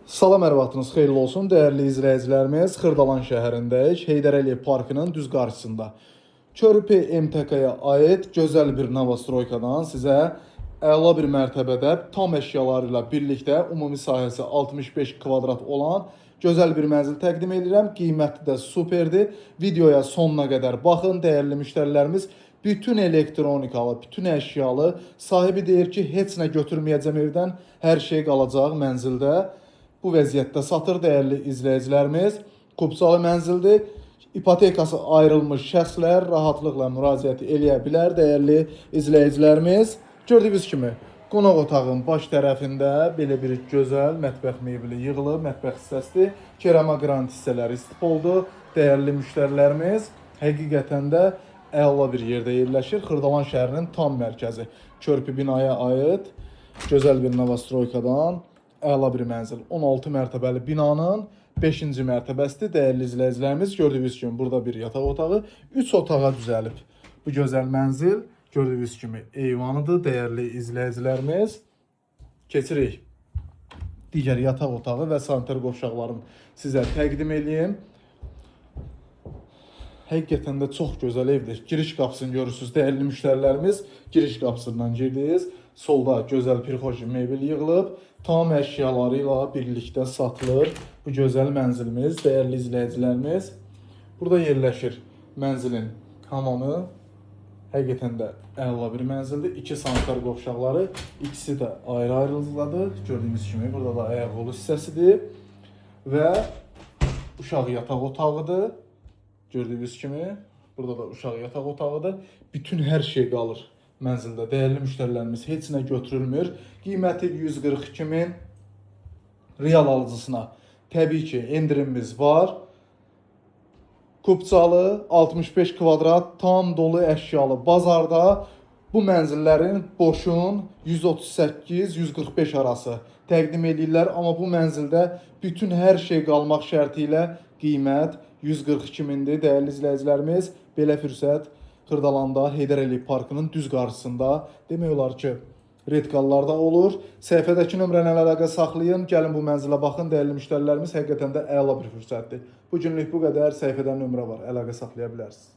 Salam, hər vaxtınız xeyirli olsun, dəyərli izləyicilərimiz. Xırdalan şəhərindəyik, Heydər Əliyev Parkının düz qarşısında. Körpü MTK-ya aid gözəl bir Novostroykadan sizə əla bir mərtəbədə tam əşyaları ilə birlikdə ümumi sahəsi 65 kvadrat olan gözəl bir mənzil təqdim edirəm. Qiyməti də superdir. Videoya sonuna qədər baxın, dəyərli müştərilərimiz. Bütün elektronikalı, bütün əşyalı, sahibi deyir ki, heç nə götürməyəcəm evdən, hər şey qalacaq mənzildə. Bu vəziyyətdə satır, dəyərli izləyicilərimiz. Kubsalı mənzildir. İpotekası ayrılmış şəxslər rahatlıqla müraciət eləyə bilər, dəyərli izləyicilərimiz. Gördüyünüz kimi, qonaq otağın baş tərəfində belə bir gözəl mətbəx mebeli yığılıb, mətbəx hissəsidir. Kerama qrant hissələri istif oldu, dəyərli müştərilərimiz. Həqiqətən də əla bir yerdə yerləşir. Xırdalan şəhərinin tam mərkəzi. Körpü binaya aid gözəl bir Novostroykadan əla bir mənzil. 16 mərtəbəli binanın 5-ci mərtəbəsidir. Dəyərli izləyicilərimiz, gördüyünüz kimi burada bir yataq otağı, 3 otağa düzəlib. Bu gözəl mənzil gördüyünüz kimi eyvanıdır. Dəyərli izləyicilərimiz, keçirik digər yataq otağı və sanitar qovşaqlarını sizə təqdim edeyim. Həqiqətən də çox gözəl evdir. Giriş qapısını görürsünüz, dəyərli müştərilərimiz. Giriş qapısından girdiniz. Solda gözəl pirxoji mebel yığılıb. Tam əşyaları ilə birlikdə satılır bu gözəl mənzilimiz, dəyərli izləyicilərimiz. Burada yerləşir mənzilin hamamı. Həqiqətən də əla bir mənzildir. 2 sanitar qovşaqları, ikisi də ayrı-ayrılıqdadır. Gördüyünüz kimi burada da ayaq qolu hissəsidir və uşaq yataq otağıdır. Gördüyünüz kimi burada da uşaq yataq otağıdır. Bütün hər şey qalır mənzildə. Dəyərli müştərilərimiz, heç nə götürülmür. Qiyməti 142 min. Real alıcısına təbii ki endirimimiz var. Kubcalı 65 kvadrat tam dolu əşyalı bazarda bu mənzillərin boşun 138-145 arası təqdim edirlər. Amma bu mənzildə bütün hər şey qalmaq şərti ilə qiymət 142 mindir. Dəyərli izləyicilərimiz, belə fürsət Xırdalanda Heydər Əliyev Parkının düz qarşısında demək olar ki, redqallarda olur. Səhifədəki nömrəni əlaqə saxlayın, gəlin bu mənzilə baxın, dəyərli müştərilərimiz, həqiqətən də əla bir fürsətdir. Bu günlük bu qədər, səhifədə nömrə var, əlaqə saxlaya bilərsiniz.